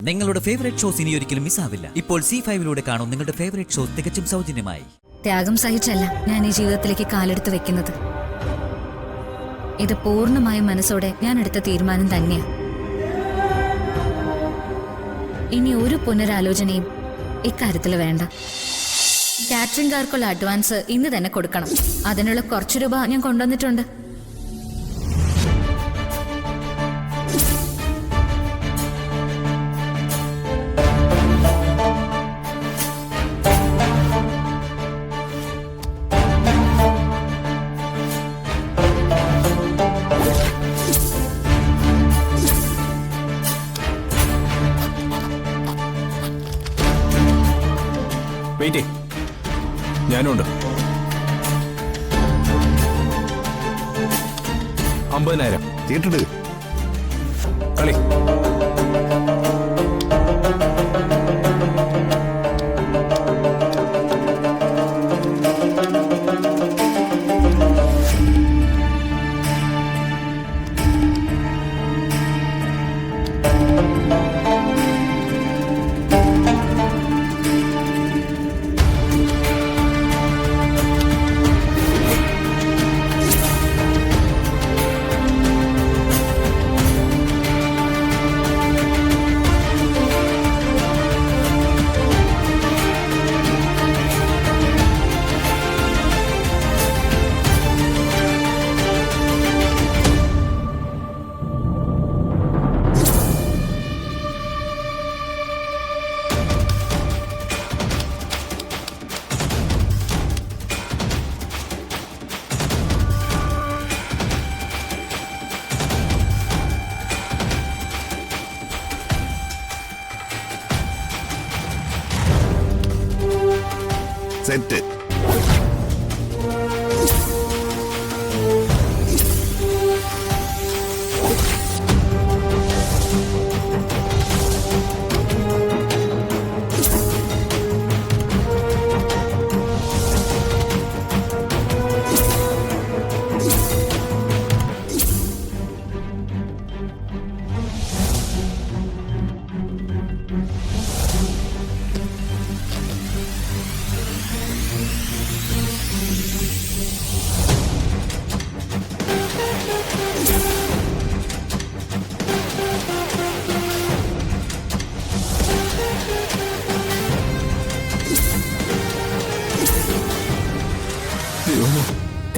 നിങ്ങളുടെ favourite shows ഇനി ഒരിക്കലും മിസ്സാവില്ല. ഇപ്പോൾ C5 കാണും നിങ്ങളുടെ ഫേവറേറ്റ് ഷോസ് തികച്ചും സൗജന്യമായി. ത്യാഗം സഹിച്ചല്ല ഞാൻ ഈ ജീവിതത്തിലേക്ക് കാലെടുത്ത് വെക്കുന്നത്. ഇത് പൂർണ്ണമായും മനസ്സോടെ ഞാൻ എടുത്ത തീരുമാനം തന്നെയാ. ഇനി ഒരു പുനരാലോചനയും ഇക്കാര്യത്തിൽ വേണ്ട. കാറ്ററിംഗുകാർക്കുള്ള അഡ്വാൻസ് ഇന്ന് തന്നെ കൊടുക്കണം. അതിനുള്ള കുറച്ച് രൂപ ഞാൻ കൊണ്ടുവന്നിട്ടുണ്ട്. വെയിറ്റ്, ഞാനുണ്ട്. 50,000 കേട്ടിട്ട് കളി. സെറ്റ്.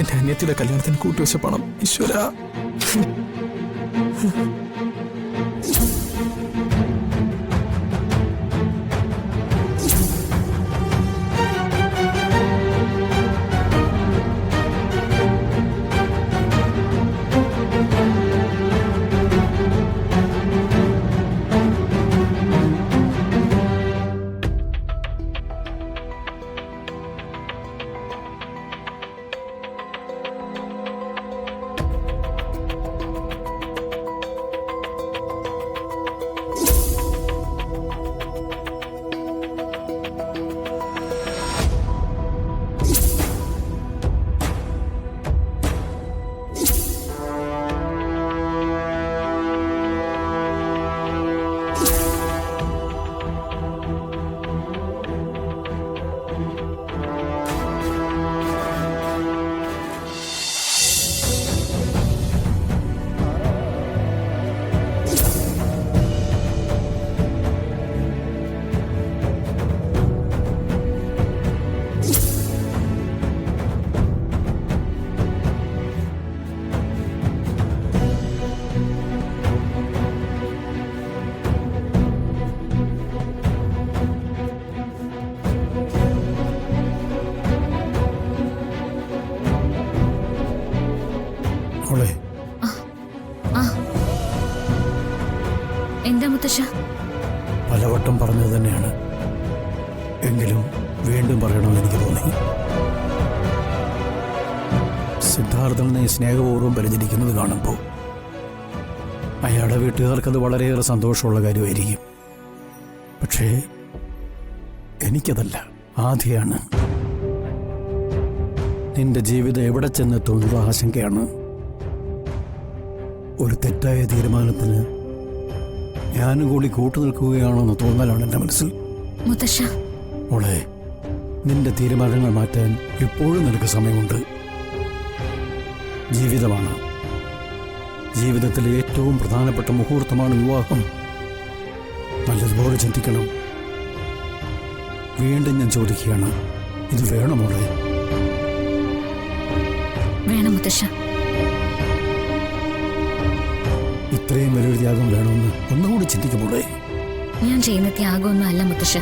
എന്റെ അനിയത്തിയുടെ കല്യാണത്തിന് കൂട്ടുവെച്ച പണം ഈശ്വര. എന്താ മുത്തശ്ശ? പലവട്ടം പറഞ്ഞത് തന്നെയാണ്, എങ്കിലും വീണ്ടും പറയണമെന്ന് എനിക്ക് തോന്നി. സിദ്ധാർത്ഥനെ സ്നേഹപൂർവ്വം പരിചരിക്കുന്നത് കാണുമ്പോൾ അയാളുടെ വീട്ടുകാർക്കത് വളരെയേറെ സന്തോഷമുള്ള കാര്യമായിരിക്കും. പക്ഷേ എനിക്കതല്ല, ആദ്യമാണ്. നിന്റെ ജീവിതം എവിടെ ചെന്നെത്തുന്നുള്ള ആശങ്കയാണ്. ഒരു തെറ്റായ തീരുമാനത്തിന് ഞാനും കൂടി കൂട്ടുനിൽക്കുകയാണെന്ന് തോന്നലാണ് എൻ്റെ മനസ്സിൽ. മുത്തശ്ശ, മോളെ, നിന്റെ തീരുമാനങ്ങൾ മാറ്റാൻ ഇപ്പോഴും നിനക്ക് സമയമുണ്ട്. ജീവിതമാണ്, ജീവിതത്തിലെ ഏറ്റവും പ്രധാനപ്പെട്ട മുഹൂർത്തമാണ് വിവാഹം. നല്ലതുപോലെ ചിന്തിക്കണം. വീണ്ടും ഞാൻ ചോദിക്കുകയാണ്, ഇത് വേണോ മോളെ? വേണം മുത്തശ്ശ. ഇത്രയും വലിയൊരു ത്യാഗം വേണമെന്ന് ഒന്നുകൂടി ചിന്തിക്കുമ്പോളേ. ഞാൻ ചെയ്യുന്ന ത്യാഗമൊന്നും അല്ല മുത്തശ്ശ.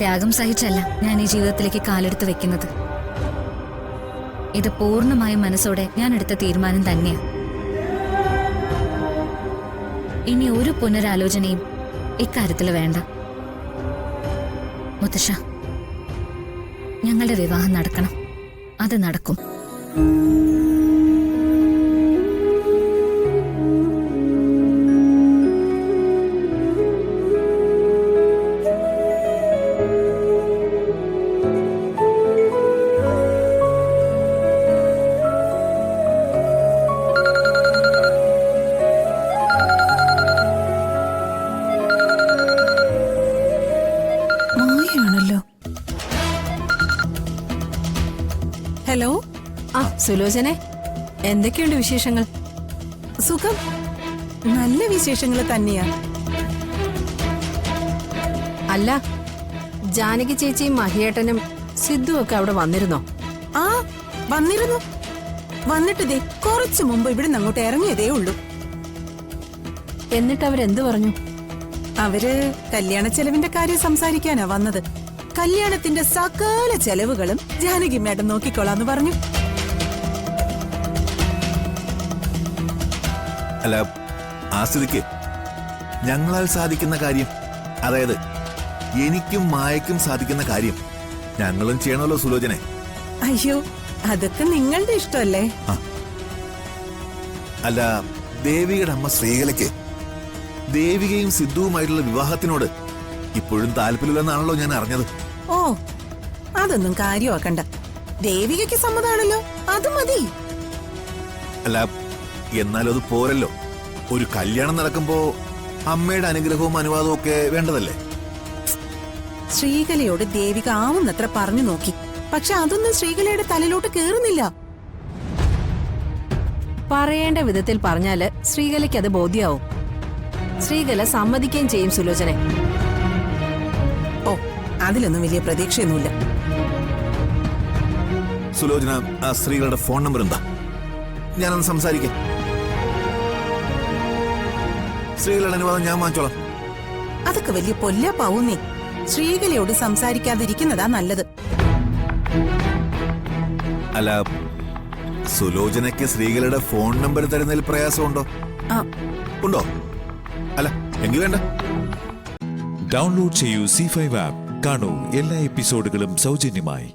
ത്യാഗം സഹിച്ചല്ല ഞാൻ ഈ ജീവിതത്തിലേക്ക് കാലെടുത്ത് വെക്കുന്നത്. ഇത് പൂർണ്ണമായും മനസ്സോടെ ഞാൻ എടുത്ത തീരുമാനം തന്നെയാണ്. ഇനി ഒരു പുനരാലോചനയും ഇക്കാര്യത്തിൽ വേണ്ട. മുത്തശ്ശ, ഞങ്ങളുടെ വിവാഹം നടക്കണം. അത് നടക്കും. മായാണല്ലോ. ഹലോ. സുലോചനെ, എന്തൊക്കെയുണ്ട് വിശേഷങ്ങൾ? സുഖം. നല്ല വിശേഷങ്ങൾ തന്നെയാ. അല്ല, ജാനകി ചേച്ചിയും മഹിയേട്ടനും സിദ്ധുവും ഒക്കെ അവിടെ വന്നിരുന്നോ? ആ, വന്നിരുന്നു. വന്നിട്ട് ദേ കുറച്ചു മുമ്പ് ഇവിടെ അങ്ങോട്ട് ഇറങ്ങിയതേ ഉള്ളൂ. എന്നിട്ട് അവരെന്തു പറഞ്ഞു? അവര് കല്യാണ ചെലവിന്റെ കാര്യം സംസാരിക്കാനാ വന്നത്. കല്യാണത്തിന്റെ സകല ചെലവുകളും ജാനകി മേഡം നോക്കിക്കോളാന്ന് പറഞ്ഞു. അല്ല, ആ സ്ഥിതിക്ക് ഞങ്ങളാൽ സാധിക്കുന്ന കാര്യം, അതായത് എനിക്കും മായക്കും സാധിക്കുന്ന കാര്യം ഞങ്ങളും ചെയ്യണമല്ലോ സുലോചനെ. അയ്യോ, അതൊക്കെ നിങ്ങളുടെ ഇഷ്ടമല്ലേ? അല്ല, ദേവികയുടെ അമ്മ ശ്രീകലയ്ക്ക് ദേവികയും സിദ്ധുവുമായിട്ടുള്ള വിവാഹത്തിനോട് ഇപ്പോഴും താല്പര്യമില്ലെന്നാണല്ലോ ഞാൻ അറിഞ്ഞത്. ഓ, അതൊന്നും കാര്യമാക്കണ്ട. ദേവികയ്ക്ക് സമ്മതാണല്ലോ, അത് മതി. അല്ല, എന്നാലും അത് പോരല്ലോ. ഒരു കല്യാണം നടക്കുമ്പോ അമ്മയുടെ അനുഗ്രഹവും അനുവാദവും ഒക്കെ വേണ്ടതല്ലേ? ശ്രീകലയോട് ദേവിക ആവുന്നത്ര പറഞ്ഞു നോക്കി. പക്ഷെ അതൊന്നും ശ്രീകലയുടെ തലയിലോട്ട് കേറുന്നില്ല. പറയേണ്ട വിധത്തിൽ പറഞ്ഞാല് ശ്രീകലയ്ക്ക് അത് ബോധ്യാവും. ശ്രീകല സമ്മതിക്കുകയും ചെയ്യും സുലോചനെ. ഓ, അതിലൊന്നും വലിയ പ്രതീക്ഷയൊന്നുമില്ല. സുലോചന, ആ സ്ത്രീകളുടെ ഫോൺ നമ്പർ എന്താ? ഞാനൊന്ന് സംസാരിക്കാം. സ്ത്രീകളുടെ അനുവാദം ഞാൻ വാങ്ങിച്ചോളാം. അതൊക്കെ വലിയ പൊല്ലാപ്പാവുന്നേ. ശ്രീകലയോട് സംസാരിക്കാതിരിക്കുന്നതാ നല്ലത്. അല്ല, സുലോചനയ്ക്ക് സ്ത്രീകളുടെ ഫോൺ നമ്പർ തരുന്നതിൽ പ്രയാസമുണ്ടോ? ഉണ്ടോ? അല്ല, എങ്കിൽ വേണ്ട. ഡൗൺലോഡ് ചെയ്യൂ C5 ആപ്പ്. കാണൂ എല്ലാ എപ്പിസോഡുകളും സൗജന്യമായി.